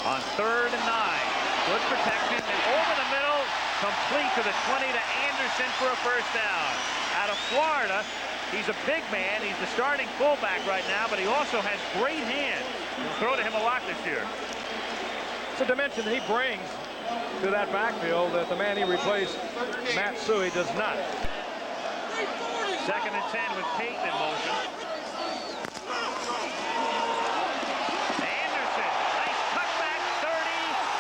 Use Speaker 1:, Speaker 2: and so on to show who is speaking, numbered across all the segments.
Speaker 1: on 3rd and 9. Good protection and over the middle, complete to the 20 to Anderson for a first down. Out of Florida, he's a big man. He's the starting fullback right now, but he also has great hands. He'll throw to him a lot this year.
Speaker 2: It's a dimension he brings to that backfield that the man he replaced, Matt Suhey, does not.
Speaker 1: 2nd and 10 with Payton in motion. Anderson, nice cutback, 30,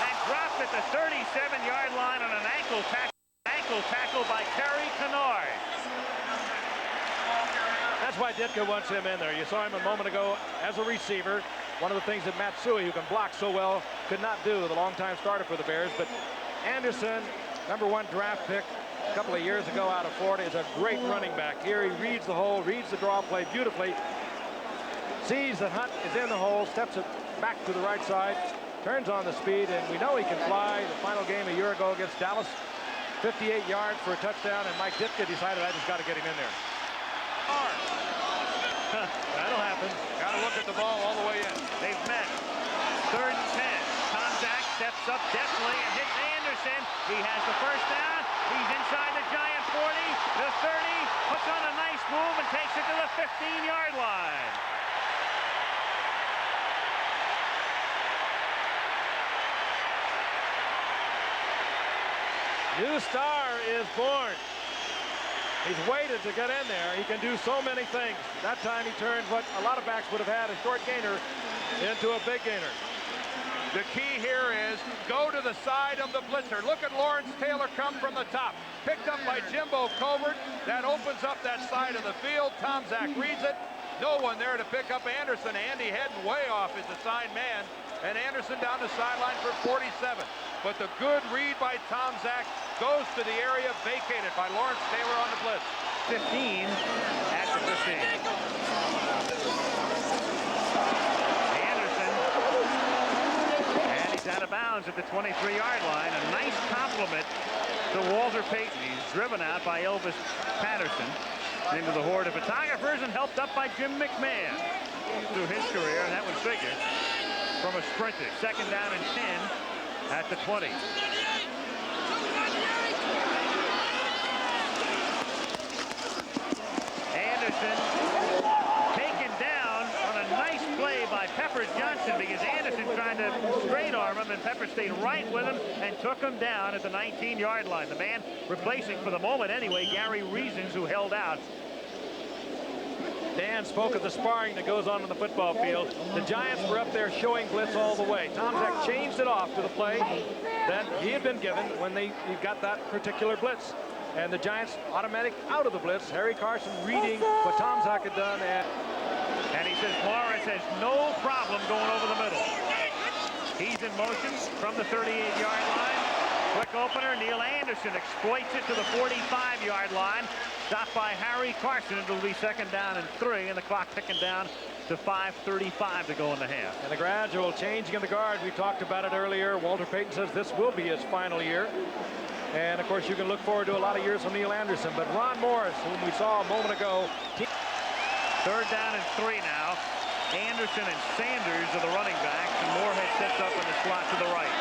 Speaker 1: and dropped at the 37-yard line on an ankle tackle by Terry Kennard.
Speaker 2: That's why Ditka wants him in there. You saw him a moment ago as a receiver. One of the things that Matt Suhey, who can block so well, could not do, the longtime starter for the Bears. But Anderson, #1 draft pick a couple of years ago out of Florida, is a great running back. Here he reads the hole, reads the draw play beautifully, sees that Hunt is in the hole, steps it back to the right side, turns on the speed, and we know he can fly. The final game a year ago against Dallas, 58 yards for a touchdown, and Mike Ditka decided, I just got to get him in there.
Speaker 1: That'll happen.
Speaker 3: Got to look at the ball all the way in.
Speaker 1: They've met. 3rd and 10. Tomczak steps up deftly and hits Anderson. He has the first down. He's inside the Giant 40, the 30, puts on a nice move and takes it to the 15-yard line.
Speaker 2: New star is born. He's waited to get in there. He can do so many things. That time he turned what a lot of backs would have had, a short gainer, into a big gainer.
Speaker 3: The key here is go to the side of the blitzer. Look at Lawrence Taylor come from the top. Picked up by Jimbo Covert. That opens up that side of the field. Tomczak reads it. No one there to pick up Anderson. Andy heading way off his assigned man. And Anderson down the sideline for 47. But the good read by Tomczak goes to the area vacated by Lawrence Taylor on the blitz.
Speaker 1: 15 at the 15. Anderson. And he's out of bounds at the 23-yard line. A nice compliment to Walter Payton. He's driven out by Elvis Patterson into the horde of photographers and helped up by Jim McMahon through his career, and that would figure from a sprinter. 2nd down and 10 at the 20. Anderson taken down on a nice play by Peppers Johnson, because Anderson tried to straight arm him, and Peppers stayed right with him and took him down at the 19-yard line. The man replacing, for the moment anyway, Gary Reasons, who held out.
Speaker 2: Dan spoke of the sparring that goes on the football field. The Giants were up there showing blitz all the way. Tomczak changed it off to the play that he had been given when he got that particular blitz. And the Giants automatic out of the blitz. Harry Carson reading what Tomczak had done.
Speaker 1: And he says Morris has no problem going over the middle. He's in motion from the 38-yard line. Quick opener. Neal Anderson exploits it to the 45-yard line. Stopped by Harry Carson. It'll be 2nd down and 3, and the clock ticking down to 5:35 to go in the half.
Speaker 2: And the gradual changing of the guard, we talked about it earlier. Walter Payton says this will be his final year. And, of course, you can look forward to a lot of years from Neal Anderson. But Ron Morris, whom we saw a moment ago.
Speaker 1: 3rd down and 3 now. Anderson and Sanders are the running backs, and Moorhead sets up in the slot to the right.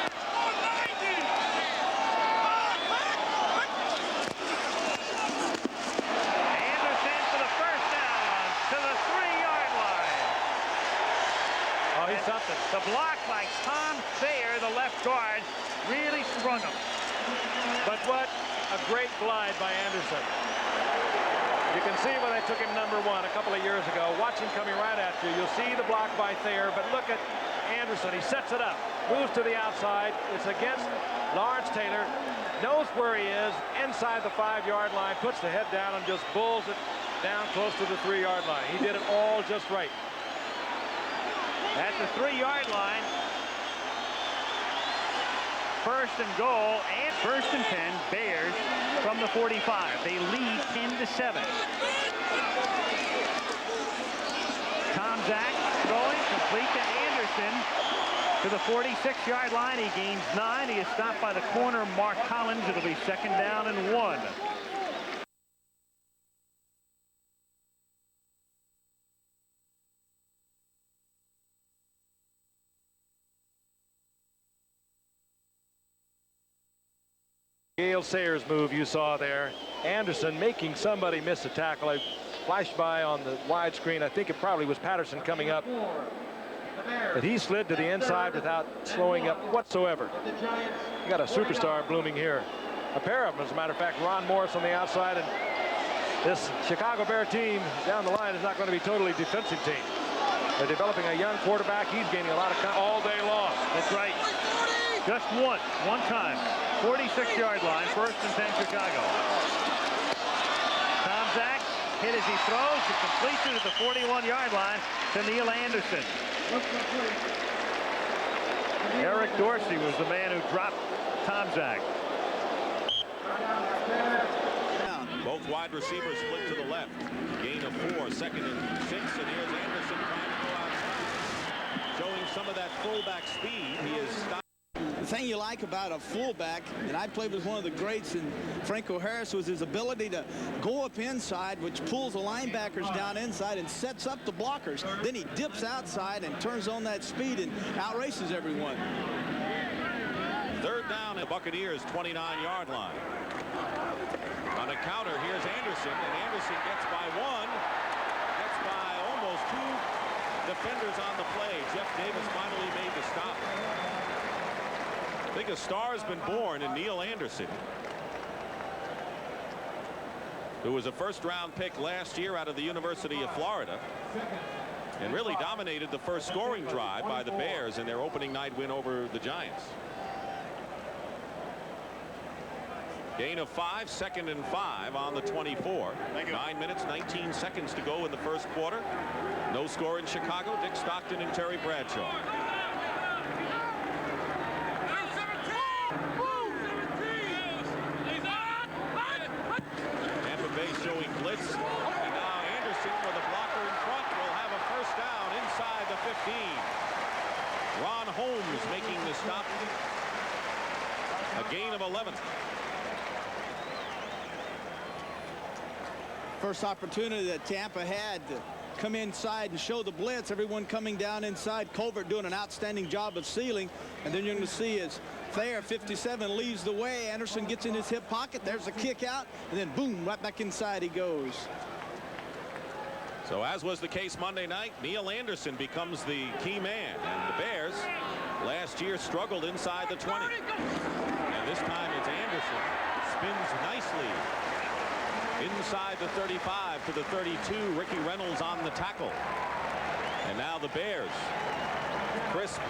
Speaker 1: Anderson for the first down to the 3-yard line.
Speaker 2: Oh, he's something.
Speaker 1: The block by Tom Thayer, the left guard, really sprung him.
Speaker 2: But what a great glide by Anderson. You can see why they took him #1 a couple of years ago. Watch him coming right at you. You'll see the block by Thayer, but look at Anderson. He sets it up, moves to the outside. It's against Lawrence Taylor. Knows where he is, inside the 5-yard line, puts the head down and just bulls it down close to the 3-yard line. He did it all just right.
Speaker 1: At the 3-yard line, 1st and goal, and 1st and 10, Bears from the 45. They lead 10-7. Tomczak throwing, complete to Anderson to the 46-yard line. He gains 9. He is stopped by the corner, Mark Collins. It'll be 2nd down and 1.
Speaker 2: Gale Sayers move you saw there. Anderson making somebody miss a tackle. I flashed by on the widescreen. I think it probably was Patterson coming up. But he slid to the inside without slowing up whatsoever. You got a superstar blooming here. A pair of them, as a matter of fact. Ron Morris on the outside, and this Chicago Bear team down the line is not going to be totally defensive team. They're developing a young quarterback. He's gaining a lot of all day long.
Speaker 1: That's right. Just one time. 46-yard line, 1st and 10 Chicago. Tomczak hit as he throws. It completes it at the 41-yard line to Neal Anderson. Eric Dorsey was the man who dropped Tomczak.
Speaker 4: Both wide receivers split to the left. Gain of 4, 2nd and 6, and here's Anderson trying to go outside. Showing some of that fullback speed. He is stopped.
Speaker 5: The thing you like about a fullback, and I played with one of the greats in Franco Harris, was his ability to go up inside, which pulls the linebackers down inside and sets up the blockers. Then he dips outside and turns on that speed and outraces everyone.
Speaker 4: 3rd down at Buccaneers 29-yard line. On a counter, here's Anderson, and Anderson gets by 1, gets by almost 2 defenders on the play. Jeff Davis finally made the stop. I think a star has been born in Neal Anderson, who was a 1st-round pick last year out of the University of Florida and really dominated the first scoring drive by the Bears in their opening night win over the Giants. Gain of 5, 2nd and 5 on the 24. 9 minutes, 19 seconds to go in the 1st quarter. No score in Chicago. Dick Stockton and Terry Bradshaw. Tampa Bay showing blitz, and now Anderson with a blocker in front will have a 1st down inside the 15. Ron Holmes making the stop. A gain of 11.
Speaker 5: First opportunity that Tampa had to come inside and show the blitz. Everyone coming down inside. Colbert doing an outstanding job of sealing. And then you're going to see as Thayer, 57, leads the way. Anderson gets in his hip pocket. There's a kick out. And then, boom, right back inside he goes.
Speaker 4: So as was the case Monday night, Neal Anderson becomes the key man. And the Bears last year struggled inside the 20. And this time it's Anderson. Spins nicely inside the 35 to the 32. Ricky Reynolds on the tackle. And now the Bears. Crisp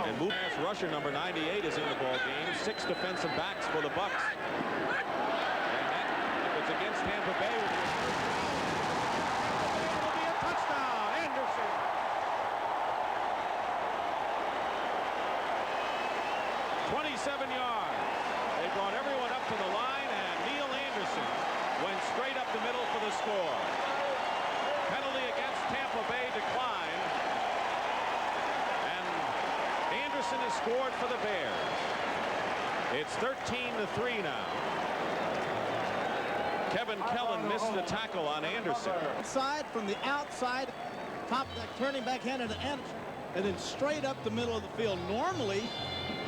Speaker 4: and Moose rusher number 98 is in the ball game. 6 defensive backs for the Bucks. And that, if it's against Tampa Bay, will be a touchdown. Anderson. 27 yards. They brought everyone up to the line, and Neal Anderson went straight up the middle for the score. Penalty against Tampa Bay declined, and Anderson has scored for the Bears. It's 13-3 now. Kevin Kellen missed the tackle on Anderson.
Speaker 5: Side from the outside, top that turning back handed to Anderson, and then straight up the middle of the field. Normally,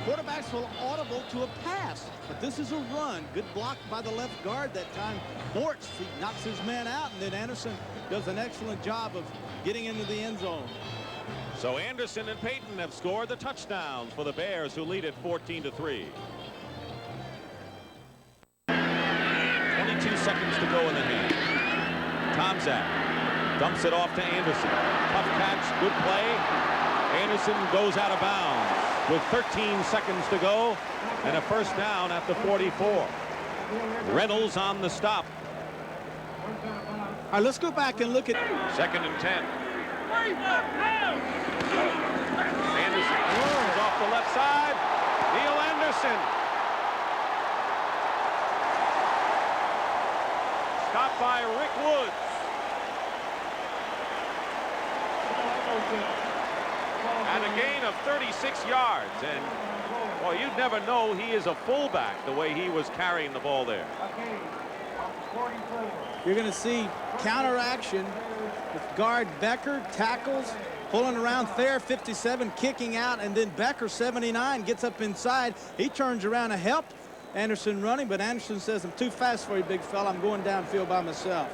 Speaker 5: quarterbacks will audible to a pass, but this is a run. Good block by the left guard that time. Bortz, he knocks his man out, and then Anderson does an excellent job of getting into the end zone.
Speaker 4: So Anderson and Payton have scored the touchdowns for the Bears, who lead at 14-3. 22 seconds to go in the half. Tomczak dumps it off to Anderson. Tough catch, good play. Anderson goes out of bounds with 13 seconds to go and a 1st down at the 44. Reynolds on the stop.
Speaker 5: All right, let's go back and look at
Speaker 4: 2nd and 10. Anderson moves off the left side. Neal Anderson. Stopped by Rick Woods. And a gain of 36 yards. And, well, you'd never know he is a fullback the way he was carrying the ball there.
Speaker 5: You're going to see counter action with guard Becker, tackles, pulling around. Thayer, 57, kicking out, and then Becker, 79, gets up inside. He turns around to help, Anderson running, but Anderson says, I'm too fast for you, big fella. I'm going downfield by myself.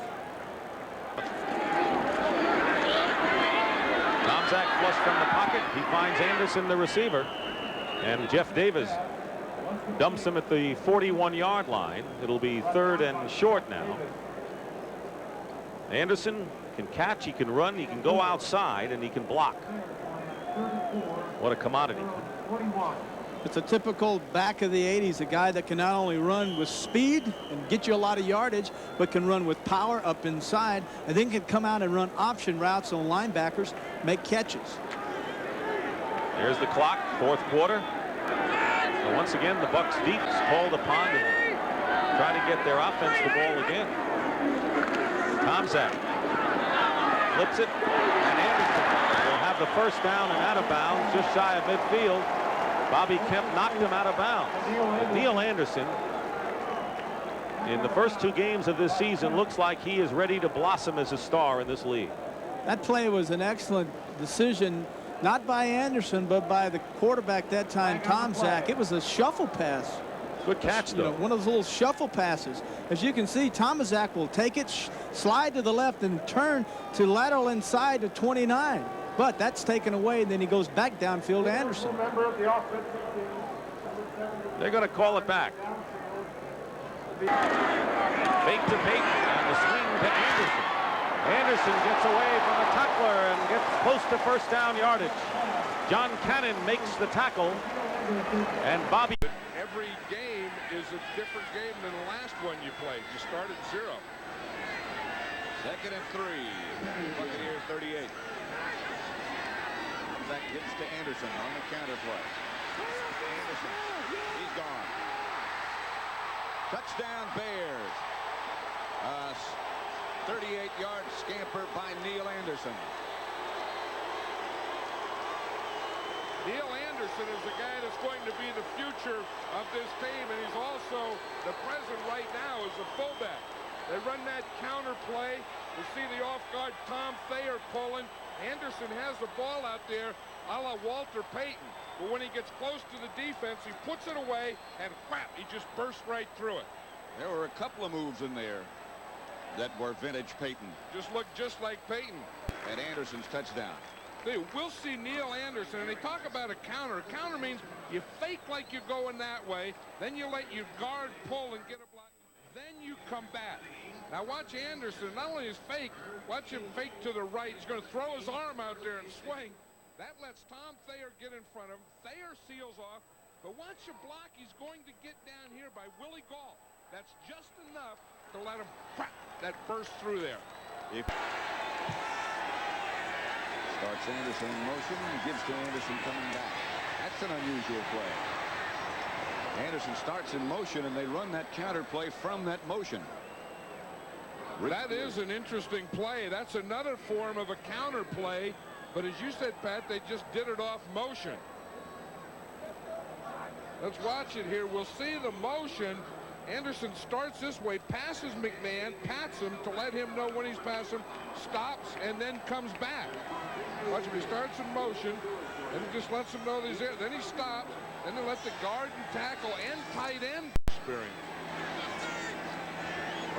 Speaker 4: Tomczak flush from the pocket. He finds Anderson, the receiver, and Jeff Davis dumps him at the 41-yard line. It'll be 3rd and short now. Anderson can catch, he can run, he can go outside, and he can block. What a commodity.
Speaker 5: It's a typical back of the 80s, a guy that can not only run with speed and get you a lot of yardage, but can run with power up inside, and then can come out and run option routes on linebackers, make catches.
Speaker 4: There's the clock, 4th quarter. So once again, the Bucs deep is called upon to try to get their offense the ball again. Tomczak flips it, and Anderson will have the first down and out of bounds just shy of midfield. Bobby Kemp knocked him out of bounds. And Neal Anderson, in the first 2 games of this season, looks like he is ready to blossom as a star in this league.
Speaker 5: That play was an excellent decision, not by Anderson, but by the quarterback that time, Tomczak. It was a shuffle pass.
Speaker 4: Good catch, though.
Speaker 5: You know, one of those little shuffle passes. As you can see, Tomczak will take it, slide to the left, and turn to lateral inside to 29. But that's taken away, and then he goes back downfield to Anderson.
Speaker 4: They're going to call it back. Fake to Payton, and the swing to Anderson. Anderson gets away from a tackler and gets close to first down yardage. John Cannon makes the tackle, and Bobby.
Speaker 3: Every game is a different game than the last one you played. You start at 0. 2nd and 3. Buccaneers 38. That gets to Anderson on the counter play. Anderson, he's gone. Touchdown Bears. 38-yard scamper by Neal Anderson. Neal Anderson is the guy that's going to be the future of this team, and he's also the present right now as a fullback. They run that counter play. You see the off-guard Tom Thayer pulling. Anderson has the ball out there a la Walter Payton. But when he gets close to the defense, he puts it away, and whap, he just bursts right through it. There were a couple of moves in there that were vintage Payton. Just looked just like Payton. And Anderson's touchdown. We'll see Neal Anderson, and they talk about a counter. A counter means you fake like you're going that way, then you let your guard pull and get a block, then you come back. Now watch Anderson, not only is fake, watch him fake to the right. He's going to throw his arm out there and swing. That lets Tom Thayer get in front of him. Thayer seals off, but watch the block he's going to get down here by Willie Gall. That's just enough to let him crack that burst through there. Starts Anderson in motion and gives to Anderson coming back. That's an unusual play. Anderson starts in motion, and they run that counter play from that motion. That is an interesting play. That's another form of a counter play. But as you said, Pat, they just did it off motion. Let's watch it here. We'll see the motion. Anderson starts this way, passes McMahon, pats him to let him know when he's passing, stops, and then comes back. Watch him. He starts in motion, and just lets him know that he's there. Then he stops. Then they let the guard and tackle and tight end experience.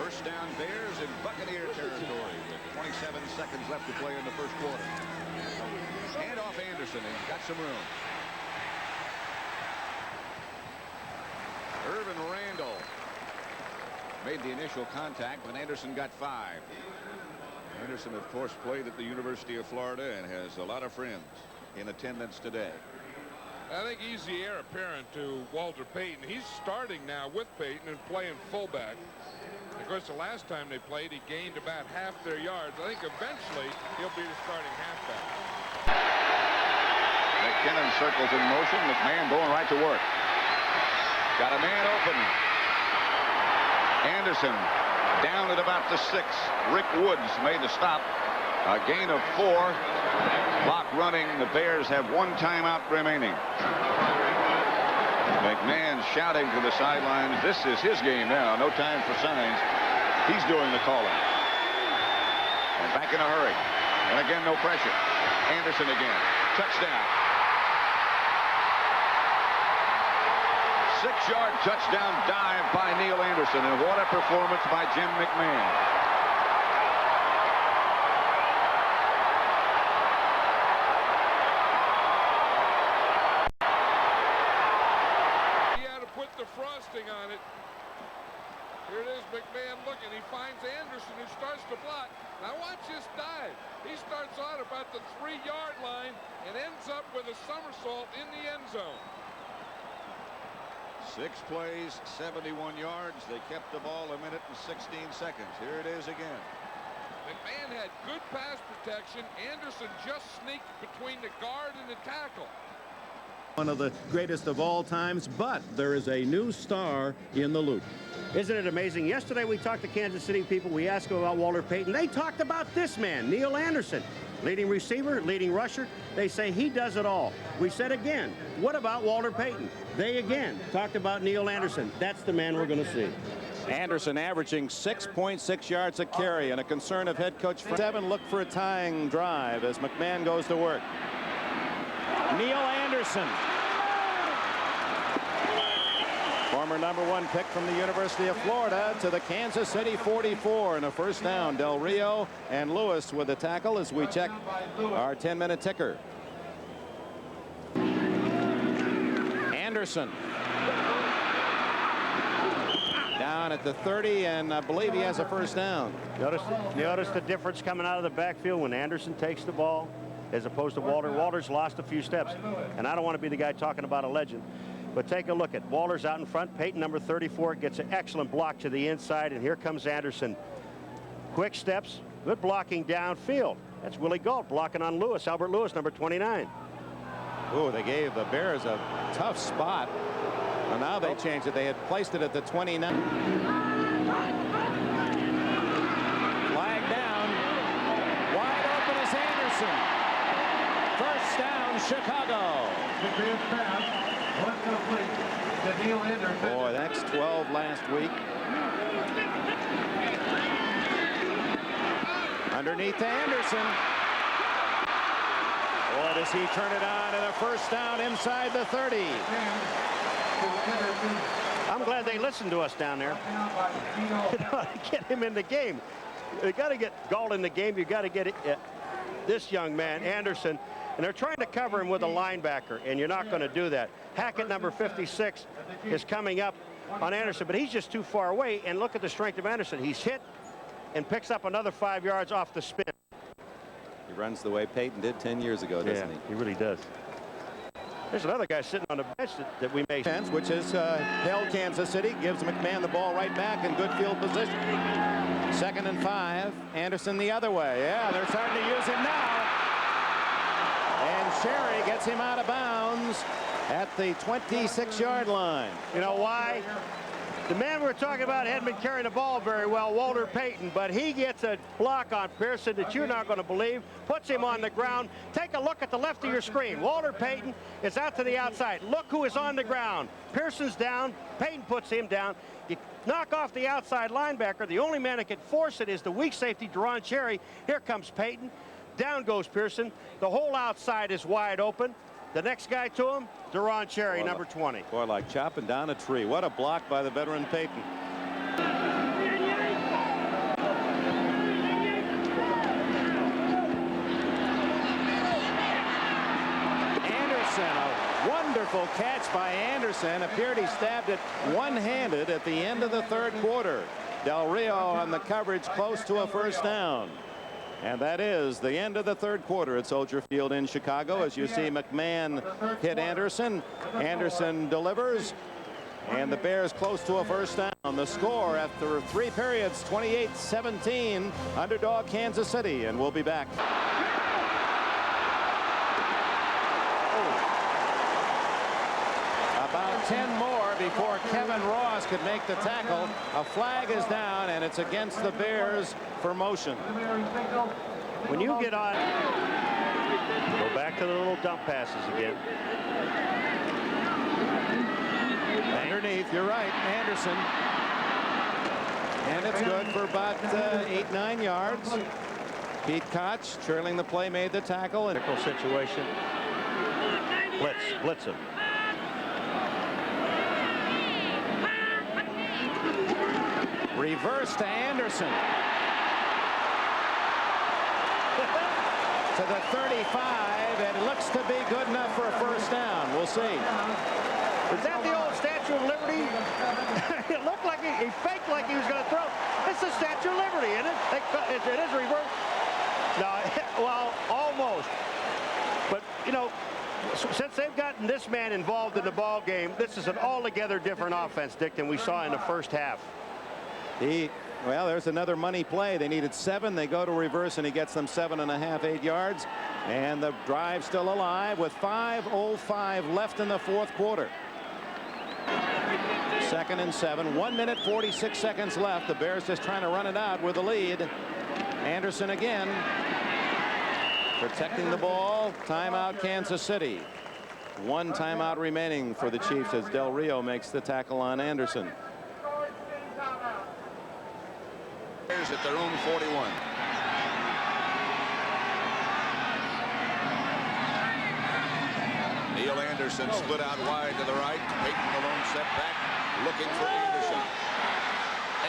Speaker 3: First down Bears in Buccaneer territory with 27 seconds left to play in the first quarter. Hand off Anderson, and he's got some room. Irvin Randall made the initial contact, but Anderson got 5. Anderson, of course, played at the University of Florida and has a lot of friends in attendance today. I think he's the heir apparent to Walter Payton. He's starting now with Payton and playing fullback. Of course, the last time they played, he gained about half their yards. I think eventually he'll be the starting halfback. McKinnon circles in motion. McMahon going right to work. Got a man open. Anderson down at about the 6. Rick Woods made the stop. A gain of 4. Clock running. The Bears have 1 timeout remaining. McMahon shouting to the sidelines. This is his game now. No time for signs. He's doing the calling. And back in a hurry. And again, no pressure. Anderson again. Touchdown.
Speaker 6: 6-yard touchdown dive by Neal Anderson, and what a performance by Jim McMahon.
Speaker 7: He had to put the frosting on it. Here it is, McMahon looking. He finds Anderson, who starts to block. Now watch this dive. He starts out about the 3-yard line and ends up with a somersault in the end zone.
Speaker 6: 6 plays, 71 yards. They kept the ball 1 minute and 16 seconds. Here it is again.
Speaker 7: McMahon had good pass protection. Anderson just sneaked between the guard and the tackle.
Speaker 8: One of the greatest of all times, but there is a new star in the loop.
Speaker 9: Isn't it amazing? Yesterday we talked to Kansas City people. We asked them about Walter Payton. They talked about this man, Neal Anderson. Leading receiver, leading rusher. They say he does it all. We said again, what about Walter Payton? They again talked about Neal Anderson. That's the man we're going to see.
Speaker 8: Anderson averaging 6.6 yards a carry, and a concern of head coach 7 look for a tying drive as McMahon goes to work. Neal Anderson, former #1 pick from the University of Florida, to the Kansas City 44, and a first down. Del Rio and Lewis with the tackle as we check our 10-minute ticker. Anderson down at the 30, and I believe he has a first down.
Speaker 9: Notice the difference coming out of the backfield when Anderson takes the ball as opposed to Walter. Walter's lost a few steps, and I don't want to be the guy talking about a legend, but take a look at Walter's out in front. Payton, number 34, gets an excellent block to the inside, and here comes Anderson. Quick steps, good blocking downfield. That's Willie Gault blocking on Lewis, Albert Lewis, number 29.
Speaker 8: Oh, they gave the Bears a tough spot. Well, now they changed it. They had placed it at the 29. Flag down. Wide open is Anderson. First down, Chicago. Boy, that's 12 last week. Underneath to Anderson. Boy, does he turn it on, and a first down inside the 30.
Speaker 9: I'm glad they listened to us down there. Get him in the game. You got to get Gault in the game. You got to get this young man, Anderson, and they're trying to cover him with a linebacker, and you're not going to do that. Hackett, number 56, is coming up on Anderson, but he's just too far away, and look at the strength of Anderson. He's hit and picks up another 5 yards off the spin.
Speaker 8: He runs the way Payton did 10 years ago, doesn't he?
Speaker 9: He really does. There's another guy sitting on the bench that we may...
Speaker 8: Which is held Kansas City, gives McMahon the ball right back in good field position. 2nd and 5. Anderson the other way. Yeah, they're starting to use him now. And Sherry gets him out of bounds at the 26-yard line.
Speaker 9: You know why? The man we're talking about hadn't been carrying the ball very well, Walter Payton, but he gets a block on Pearson that you're not going to believe, puts him on the ground. Take a look at the left of your screen. Walter Payton is out to the outside. Look who is on the ground. Pearson's down. Payton puts him down. You knock off the outside linebacker. The only man that can force it is the weak safety, Deron Cherry. Here comes Payton. Down goes Pearson. The whole outside is wide open. The next guy to him, Deron Cherry, number 20.
Speaker 8: Boy, like chopping down a tree. What a block by the veteran Payton. Anderson, a wonderful catch by Anderson. Appeared he stabbed it one-handed at the end of the 3rd quarter. Del Rio on the coverage close to a first down. And that is the end of the 3rd quarter at Soldier Field in Chicago. As you see, McMahon hit Anderson. Anderson delivers. And the Bears close to a first down. The score after 3 periods, 28-17, underdog Kansas City. And we'll be back. About 10 more before Kevin Ross could make the tackle. A flag is down, and it's against the Bears for motion.
Speaker 9: When you get on, go back to the little dump passes again.
Speaker 8: Underneath, you're right, Anderson. And it's good for about 8-9 yards. Pete Koch, trailing the play, made the tackle. And
Speaker 9: Situation. Blitz him.
Speaker 8: Reverse to Anderson. To the 35, and it looks to be good enough for a first down. We'll see.
Speaker 9: Is that the old Statue of Liberty? It looked like he faked like he was going to throw. It's the Statue of Liberty, isn't it? It is reverse. No, well, almost. But, you know, since they've gotten this man involved in the ball game, this is an altogether different offense, Dick, than we saw in the first half.
Speaker 8: Well, there's another money play. They needed 7. They go to reverse, and he gets them 7.5, 8 yards. And the drive still alive with 5:05 left in the fourth quarter. 2nd and 7. 1 minute 46 seconds left. The Bears just trying to run it out with the lead. Anderson again. Protecting the ball. Timeout, Kansas City. 1 timeout remaining for the Chiefs as Del Rio makes the tackle on Anderson.
Speaker 6: Bears at their own 41. Neal Anderson split out wide to the right. Payton alone set back, looking for Anderson.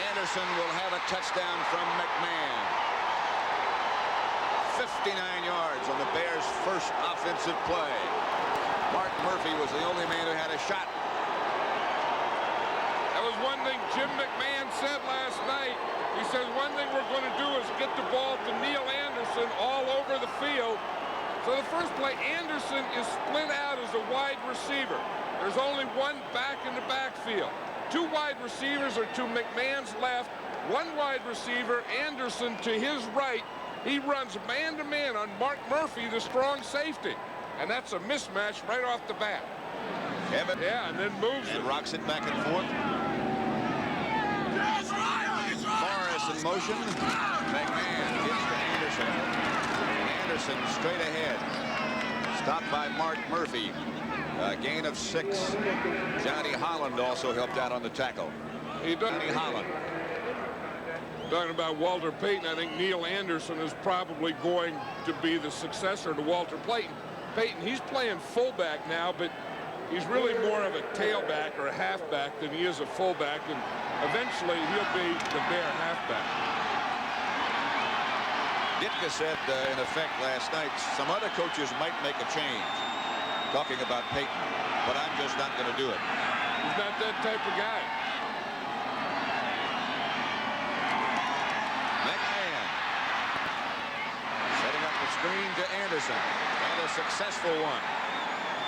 Speaker 6: Anderson will have a touchdown from McMahon. 59 yards on the Bears' first offensive play. Mark Murphy was the only man who had a shot.
Speaker 7: That was one thing Jim McMahon said last night. He says one thing we're going to do is get the ball to Neal Anderson all over the field. So the first play, Anderson is split out as a wide receiver. There's only one back in the backfield. 2 wide receivers are to McMahon's left. 1 wide receiver, Anderson, to his right. He runs man-to-man on Mark Murphy, the strong safety. And that's a mismatch right off the bat.
Speaker 6: Evan.
Speaker 7: Yeah, and then moves
Speaker 6: And
Speaker 7: it.
Speaker 6: rocks it back and forth. Morris in motion. McMahon gets to Anderson. Anderson straight ahead. Stopped by Mark Murphy. A gain of 6. Johnny Holland also helped out on the tackle. Johnny Holland.
Speaker 7: Talking about Walter Payton, I think Neal Anderson is probably going to be the successor to Walter Payton. He's playing fullback now, but he's really more of a tailback or a halfback than he is a fullback, and eventually he'll be the Bear halfback.
Speaker 6: Ditka said in effect last night, some other coaches might make a change, talking about Payton, but I'm just not going to do it.
Speaker 7: He's not that type of guy.
Speaker 6: McMahon setting up the screen to Anderson, and a successful one.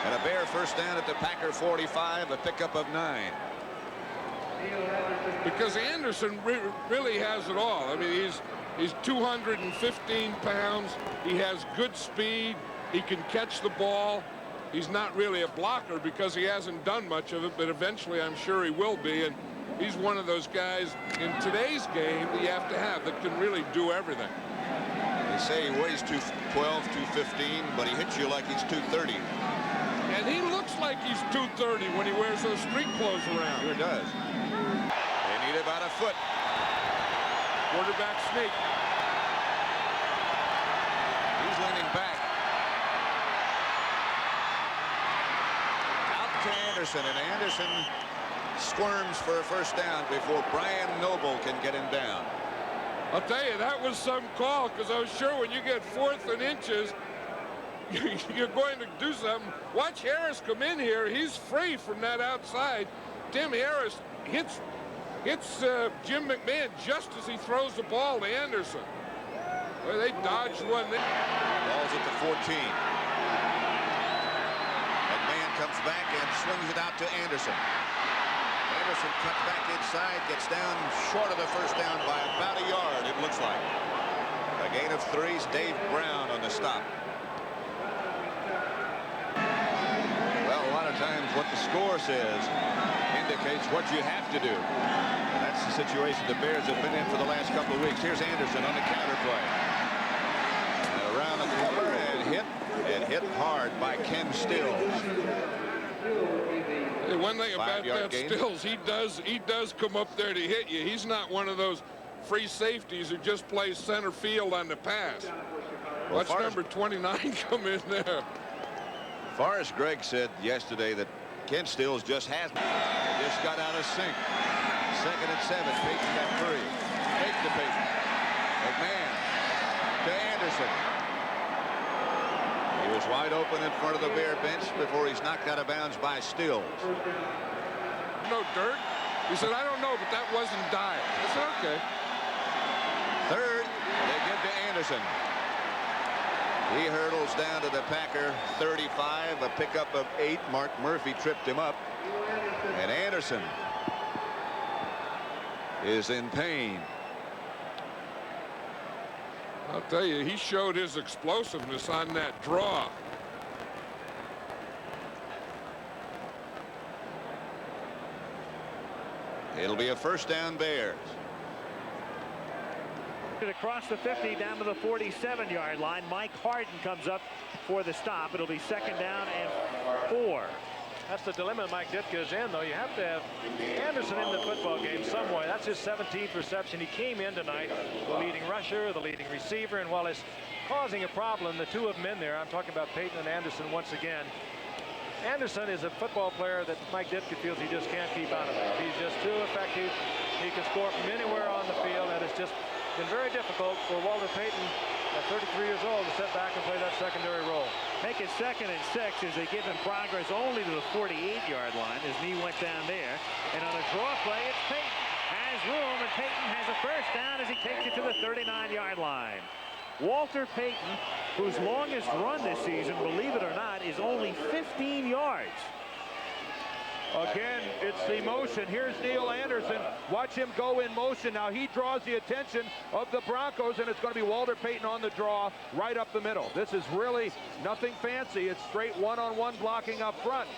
Speaker 6: And a Bear first down at the Packer 45, a pickup of 9.
Speaker 7: Because Anderson really has it all. I mean, he's 215 pounds. He has good speed. He can catch the ball. He's not really a blocker because he hasn't done much of it, but eventually I'm sure he will be. And he's one of those guys in today's game that you have to have that can really do everything.
Speaker 6: They say he weighs 212, 215, but he hits you like he's 230.
Speaker 7: And he looks like he's 230 when he wears those street clothes around.
Speaker 6: Sure does. They need about a foot.
Speaker 7: Quarterback sneak.
Speaker 6: He's leaning back. Out to Anderson, and Anderson squirms for a first down before Brian Noble can get him down.
Speaker 7: I'll tell you, that was some call, because I was sure when you get 4th and inches, you're going to do something. Watch Harris come in here. He's free from that outside. Tim Harris hits Jim McMahon just as he throws the ball to Anderson. Well, they dodged one there.
Speaker 6: Ball's at the 14. McMahon comes back and swings it out to Anderson. Anderson cuts back inside, gets down short of the first down by about a yard, it looks like. A gain of 3's Dave Brown on the stop. Well, a lot of times what the score says indicates what you have to do. And that's the situation the Bears have been in for the last couple of weeks. Here's Anderson on the counter play. And around the corner and hit hard by Ken Stills.
Speaker 7: One thing about that
Speaker 6: gain.
Speaker 7: Stills, he does come up there to hit you. He's not one of those free safeties who just plays center field on the pass.
Speaker 6: Well,
Speaker 7: Watch number 29 come in there.
Speaker 6: Forrest Gregg said yesterday that Ken Stills just got out of sync. 2nd and 7. Payton got 3. Fake to Payton. McMahon to Anderson. He was wide open in front of the Bear bench before he's knocked out of bounds by Stills.
Speaker 7: No dirt? He said, I don't know, but that wasn't dive. I said, okay.
Speaker 6: 3rd, they give to Anderson. He hurdles down to the Packer 35, a pickup of 8. Mark Murphy tripped him up. And Anderson is in pain.
Speaker 7: I'll tell you, he showed his explosiveness on that draw.
Speaker 6: It'll be a first down Bears.
Speaker 1: Across the 50 down to the 47-yard line. Mike Harden comes up for the stop. It'll be 2nd down and 4.
Speaker 2: That's the dilemma Mike Ditka is in, though. You have to have Anderson in the football game some way. That's his 17th reception. He came in tonight, the leading rusher, the leading receiver, and while it's causing a problem, the two of them in there, I'm talking about Payton and Anderson once again. Anderson is a football player that Mike Ditka feels he just can't keep out of it. He's just too effective. He can score from anywhere on the field, and it's just been very difficult for Walter Payton at 33 years old to sit back and play that secondary role.
Speaker 1: Make it 2nd and 6 as they give him progress only to the 48-yard line. His knee went down there. And on a draw play, it's Payton. Has room, and Payton has a first down as he takes it to the 39-yard line. Walter Payton, whose longest run this season, believe it or not, is only 15 yards.
Speaker 3: Again, it's the motion. Here's Neal Anderson. Watch him go in motion. Now he draws the attention of the Broncos, and it's going to be Walter Payton on the draw right up the middle. This is really nothing fancy. It's straight one-on-one blocking up front.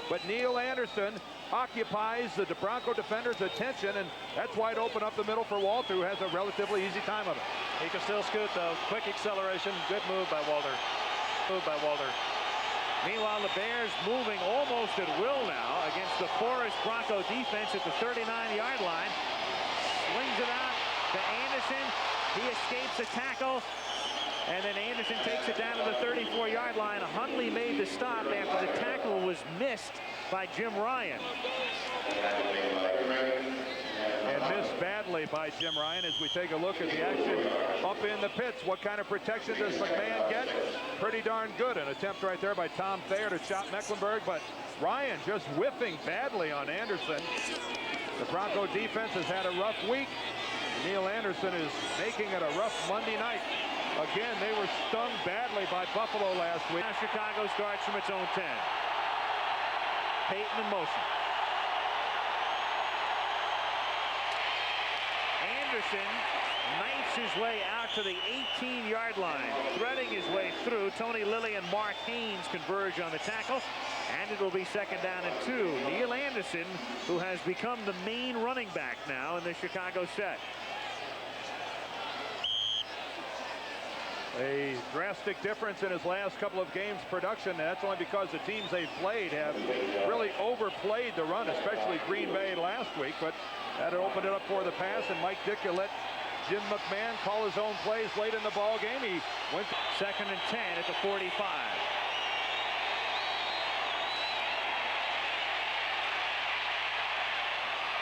Speaker 3: But Neal Anderson occupies the Bronco defender's attention, and that's wide open up the middle for Walter, who has a relatively easy time of it.
Speaker 2: He can still scoot, though. Quick acceleration. Good move by Walter.
Speaker 1: Meanwhile, the Bears moving almost at will now against the porous Bronco defense at the 39-yard line. Swings it out to Anderson. He escapes a tackle. And then Anderson takes it down to the 34-yard line. Hundley made the stop after the tackle was missed by Jim Ryan.
Speaker 3: And missed badly by Jim Ryan as we take a look at the action up in the pits. What kind of protection does McMahon get? Pretty darn good. An attempt right there by Tom Thayer to chop Mecklenburg, but Ryan just whiffing badly on Anderson. The Bronco defense has had a rough week. Neal Anderson is making it a rough Monday night. Again, they were stung badly by Buffalo last week.
Speaker 1: Now Chicago starts from its own 10. Payton in motion. Anderson knifes his way out to the 18-yard line, threading his way through. Tony Lilly and Mark Haynes converge on the tackle, and it will be 2nd down and 2. Neal Anderson, who has become the main running back now in the Chicago set.
Speaker 3: A drastic difference in his last couple of games' production. That's only because the teams they've played have really overplayed the run, especially Green Bay last week. But that opened it up for the pass, and Mike Ditka let Jim McMahon call his own plays late in the ball game. He went
Speaker 1: 2nd and 10 at the 45.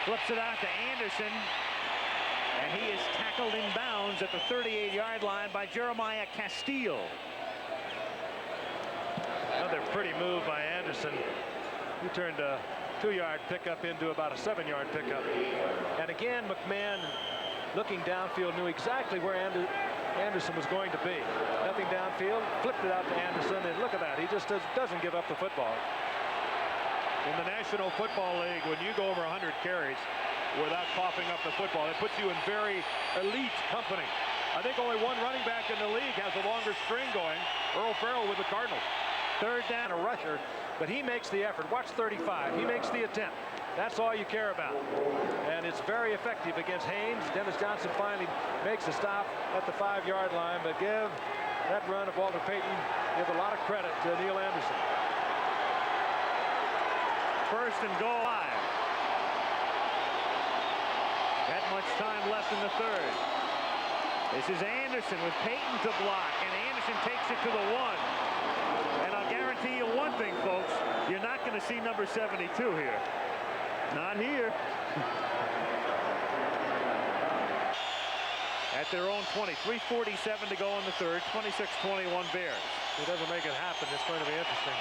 Speaker 1: Flips it out to Anderson. And he is tackled in bounds at the 38-yard line by Jeremiah Castile.
Speaker 2: Another pretty move by Anderson. He turned a 2-yard pickup into about a 7-yard pickup. And again, McMahon, looking downfield, knew exactly where Anderson was going to be. Nothing downfield, flipped it out to Anderson, and look at that. He just doesn't give up the football.
Speaker 3: in the National Football League. When you go over 100 carries without coughing up the football, it puts you in very elite company. I think only one running back in the league has a longer string going, Earl Farrell with the Cardinals.
Speaker 2: Third down, a rusher, but he makes the effort. Watch 35. He makes the attempt. That's all you care about. And it's very effective against Haynes. Dennis Johnson finally makes a stop at the 5-yard line, but give that run of Walter Payton, give a lot of credit to Neal Anderson.
Speaker 1: First and goal line. That much time left in the third. This is Anderson with Payton to block, and Anderson takes it to the 1. And I'll guarantee you one thing, folks, you're not going to see number 72 here. Not here. at their own 20. 3:47 to go in the third. 26-21 Bears.
Speaker 2: If he doesn't make it happen, it's going to be interesting.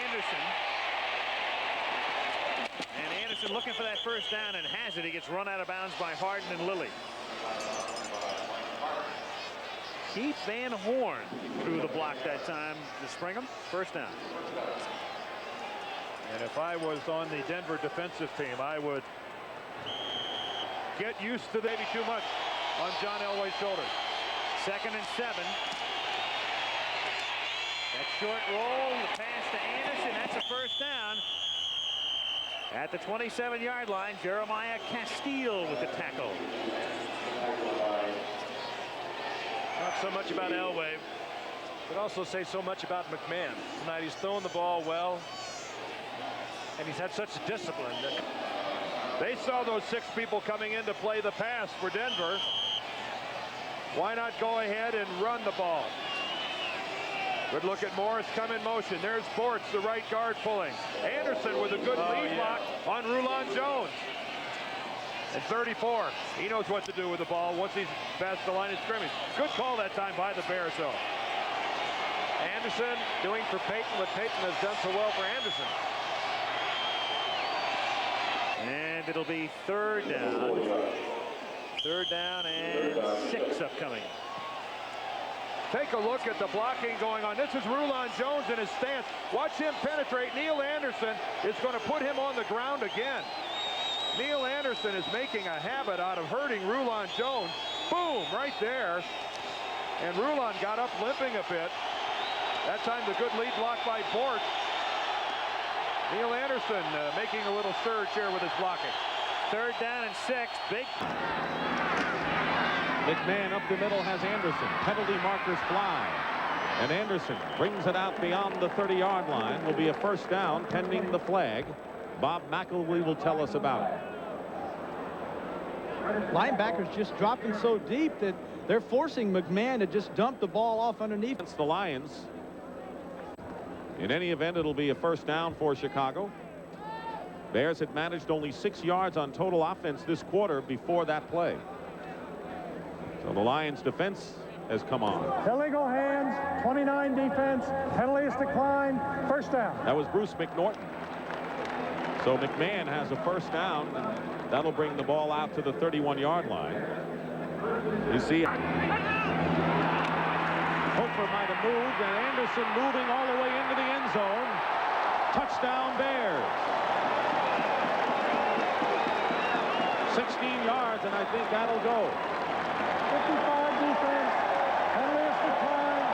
Speaker 1: Anderson. And Anderson looking for that first down and has it. He gets run out of bounds by Harden and Lilly. Keith Van Horn threw the block that time to Springham. First down.
Speaker 2: And if I was on the Denver defensive team, I would get used to maybe too much on John Elway's shoulders.
Speaker 1: 2nd and 7. That short roll, the pass to Anderson. That's a first down. At the 27-yard line, Jeremiah Castile with the tackle.
Speaker 2: Not so much about Elway, but also say so much about McMahon. Tonight he's thrown the ball well, and he's had such discipline. That they saw those 6 people coming in to play the pass for Denver. Why not go ahead and run the ball? Good look at Morris come in motion. There's Bortz, the right guard, pulling. Anderson with a good lead block on Rulon Jones. At 34, he knows what to do with the ball once he's past the line of scrimmage. Good call that time by the Bears, though. Anderson doing for Payton what Payton has done so well for Anderson.
Speaker 1: And it'll be 3rd down. 3rd down and 6 upcoming.
Speaker 2: Take a look at the blocking going on. This is Rulon Jones in his stance. Watch him penetrate. Neal Anderson is going to put him on the ground again. Neal Anderson is making a habit out of hurting Rulon Jones. Boom, right there. And Rulon got up limping a bit. That time the good lead block by Bortz. Neal Anderson making a little surge here with his blocking.
Speaker 1: 3rd down and 6. Big.
Speaker 8: McMahon up the middle has Anderson. Penalty markers fly. And Anderson brings it out beyond the 30-yard line. Will be a first down pending the flag. Bob McElwee will tell us about it.
Speaker 5: Linebackers just dropping so deep that they're forcing McMahon to just dump the ball off underneath.
Speaker 8: It's the Lions. In any event, it'll be a first down for Chicago. Bears had managed only 6 yards on total offense this quarter before that play. So the Lions defense has come on.
Speaker 10: Illegal hands, 29 defense, penalty is declined, first down.
Speaker 8: That was Bruce McNorton. So McMahon has a first down, and that'll bring the ball out to the 31-yard line. You see Hofer might have moved, and Anderson moving all the way into the end zone. Touchdown Bears. 16 yards, and I think that'll go.
Speaker 10: 55 defense, penalty is declined,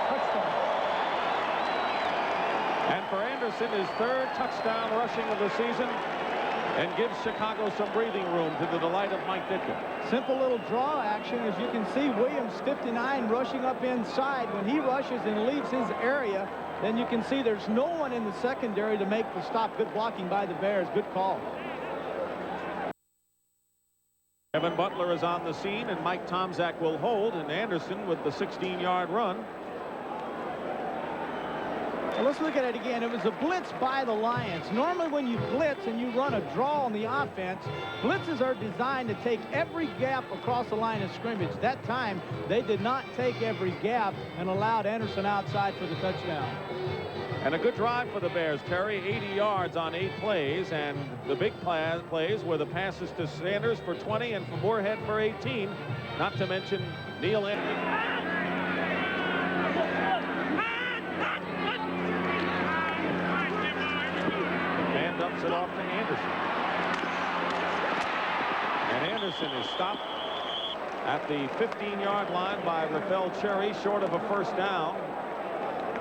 Speaker 10: touchdown.
Speaker 8: And for Anderson, his 3rd touchdown rushing of the season, and gives Chicago some breathing room to the delight of Mike Ditka.
Speaker 5: Simple little draw action. As you can see, Williams 59 rushing up inside. When he rushes and leaves his area, then you can see there's no one in the secondary to make the stop. Good blocking by the Bears. Good call.
Speaker 8: Kevin Butler is on the scene, and Mike Tomczak will hold, and Anderson with the 16-yard run.
Speaker 5: Well, let's look at it again. It was a blitz by the Lions. Normally when you blitz and you run a draw on the offense, blitzes are designed to take every gap across the line of scrimmage. That time, they did not take every gap and allowed Anderson outside for the touchdown.
Speaker 8: And a good drive for the Bears, Terry. 80 yards on 8 plays, and the big plays were the passes to Sanders for 20 and for Moorhead for 18, not to mention Neal Anderson. Dumps it off to Anderson. And Anderson is stopped at the 15-yard line by Rafael Cherry, short of a first down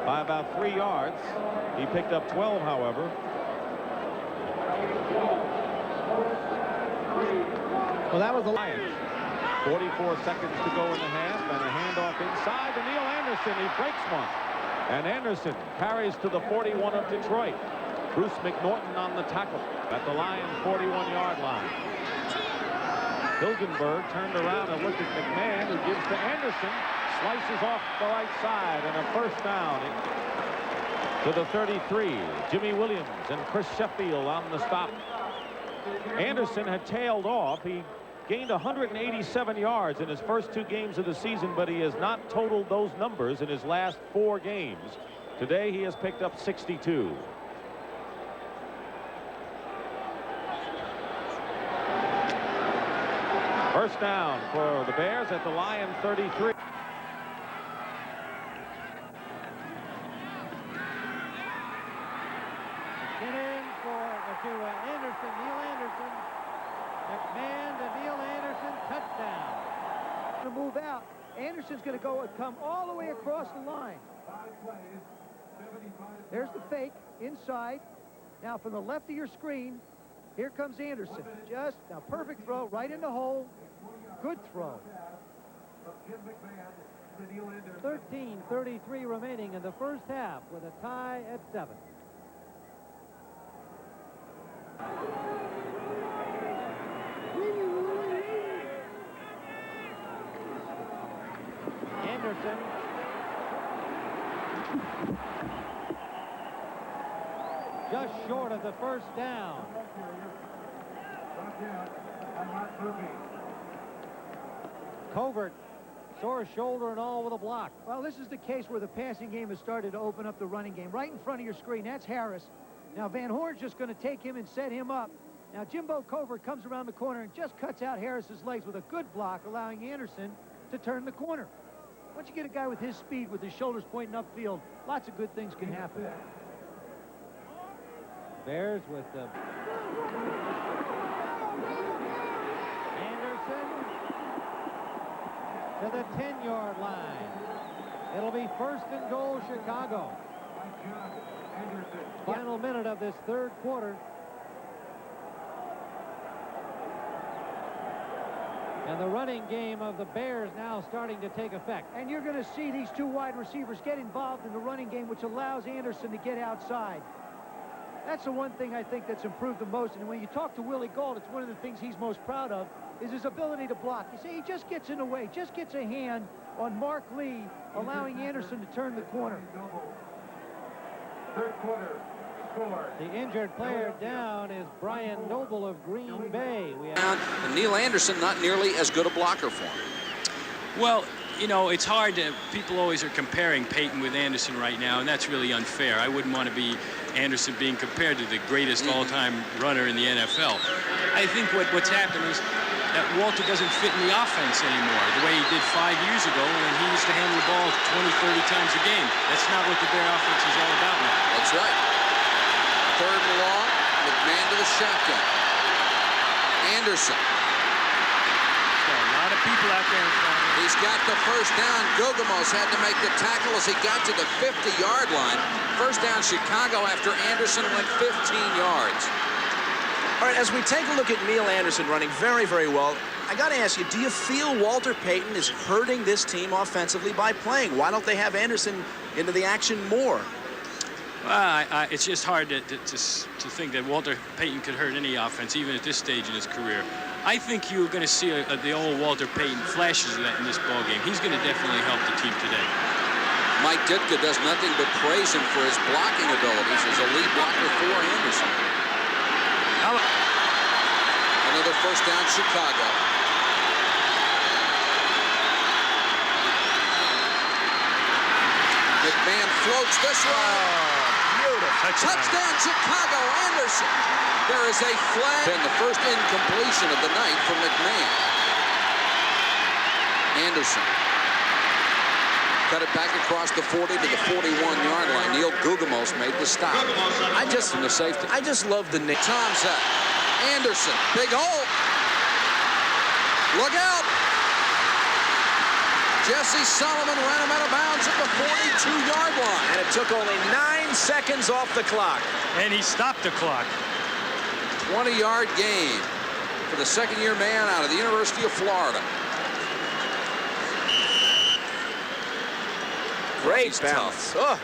Speaker 8: by about 3 yards. He picked up 12, however.
Speaker 5: Well, that was a
Speaker 8: Lions. 44 seconds to go in the half, and a handoff inside to Neal Anderson. He breaks one. And Anderson carries to the 41 of Detroit. Bruce McNorton on the tackle at the Lions' 41-yard line. Hilgenberg turned around and looked at McMahon, who gives to Anderson, slices off the right side, and a first down to the 33. Jimmy Williams and Chris Sheffield on the stop. Anderson had tailed off. He
Speaker 11: gained 187 yards in his first 2 games of the season, but he has not totaled those numbers in his last 4 games. Today he has picked up 62. First down for the Bears at the Lion 33.
Speaker 12: Anderson, Neal Anderson, McMahon to Neal Anderson, touchdown. To move out, Anderson's going to go and come all the way across the line. There's the fake inside. Now from the left of your screen, here comes Anderson. Just now, perfect throw right in the hole. Good throw. 13:33 remaining in the first half with a tie at 7. Anderson. Just short of the first down. Covert, sore shoulder and all with a block. Well, this is the case where the passing game has started to open up the running game. Right in front of your screen, that's Harris. Now Van Horn's just going to take him and set him up. Now Jimbo Covert comes around the corner and just cuts out Harris's legs with a good block, allowing Anderson to turn the corner. Once you get a guy with his speed, with his shoulders pointing upfield, lots of good things can happen. Bears with Anderson to the 10-yard line. It'll be 1st and goal, Chicago. Final minute of this third quarter. And the running game of the Bears now starting to take effect. And you're going to see these 2 wide receivers get involved in the running game, which allows Anderson to get outside. That's the one thing I think that's improved the most. And when you talk to Willie Gold, it's one of the things he's most proud of, is his ability to block. You see, he just gets in the way, just gets a hand on Mark Lee, allowing Anderson to turn the corner.
Speaker 10: Third quarter.
Speaker 12: The injured player down is Brian Noble of Green Bay.
Speaker 13: And Neal Anderson, not nearly as good a blocker for him.
Speaker 14: Well, you know, it's hard to, people always are comparing Payton with Anderson right now, and that's really unfair. I wouldn't want to be Anderson being compared to the greatest all-time runner in the NFL. I think what's happened is that Walter doesn't fit in the offense anymore, the way he did 5 years ago when he used to handle the ball 20, 30 times a game. That's not what the Bear offense is all about now.
Speaker 13: That's right. 3rd and long, McMahon to the shotgun. Anderson.
Speaker 14: Got a lot of people out there in front of him.
Speaker 13: He's got the first down. Gugamos had to make the tackle as he got to the 50-yard line. First down Chicago after Anderson went 15 yards.
Speaker 15: All right, as we take a look at Neal Anderson running very, very well, I got to ask you, do you feel Walter Payton is hurting this team offensively by playing? Why don't they have Anderson into the action more?
Speaker 14: Well, it's just hard to think that Walter Payton could hurt any offense, even at this stage in his career. I think you're going to see the old Walter Payton flashes of that in this ballgame. He's going to definitely help the team today.
Speaker 13: Mike Ditka does nothing but praise him for his blocking abilities as a lead blocker for Anderson. Another first down, Chicago. McMahon floats this way. Touchdown, Chicago. Anderson. There is a flag. And the first incompletion of the night for McMahon. Anderson. Cut it back across the 40 to the 41-yard line. Neal Gugamos made the stop. From the safety.
Speaker 15: I just love the name.
Speaker 13: Tomczak. Anderson. Big hole. Look out. Jesse Solomon ran him out of bounds at the 42-yard line.
Speaker 15: And it took only 9 seconds off the clock.
Speaker 11: And he stopped the clock.
Speaker 13: 20-yard gain for the second-year man out of the University of Florida.
Speaker 15: Great bounce. Oh.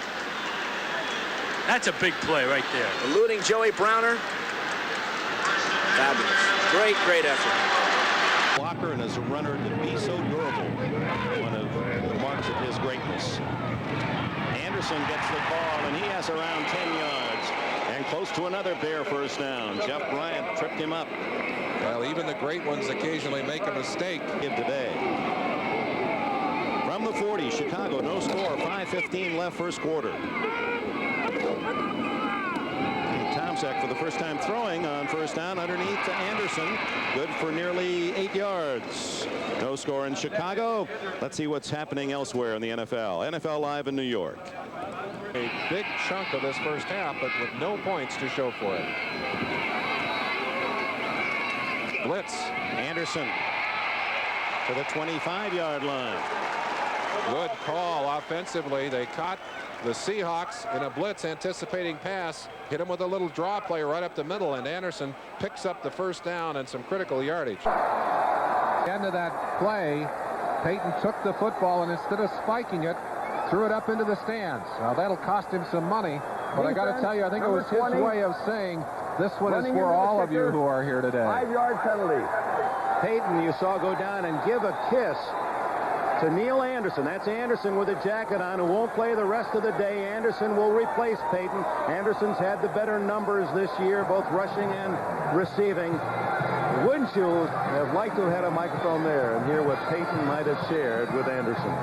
Speaker 11: That's a big play right there.
Speaker 15: Eluding Joey Browner. Fabulous. Great, great effort.
Speaker 8: Blocker and as a runner to be so durable. One of the marks of his greatness. Anderson gets the ball and he has around 10 yards. And close to another Bear first down. Jeff Bryant tripped him up.
Speaker 16: Well, even the great ones occasionally make a mistake.
Speaker 8: Today. From the 40, Chicago, no score, 5:15 left first quarter. Tomczak for the first time throwing on first down underneath to Anderson. Good for nearly 8 yards. No score in Chicago. Let's see what's happening elsewhere in the NFL. NFL Live in New York.
Speaker 16: A big chunk of this first half, but with no points to show for it.
Speaker 8: Blitz. Anderson to the 25-yard line.
Speaker 16: Good call offensively. They caught the Seahawks in a blitz anticipating pass, hit him with a little draw play right up the middle, and Anderson picks up the first down and some critical yardage.
Speaker 17: At the end of that play, Payton took the football and instead of spiking it, threw it up into the stands. Now that'll cost him some money, but I got to tell you, I think it was his way of saying this one is for all of you who are here today.
Speaker 18: 5-yard penalty.
Speaker 5: Payton, you saw go down and give a kiss to Neal Anderson. That's Anderson with a jacket on who won't play the rest of the day. Anderson will replace Payton. Anderson's had the better numbers this year, both rushing and receiving. Wouldn't you have liked to have had a microphone there and hear what Payton might have shared with Anderson?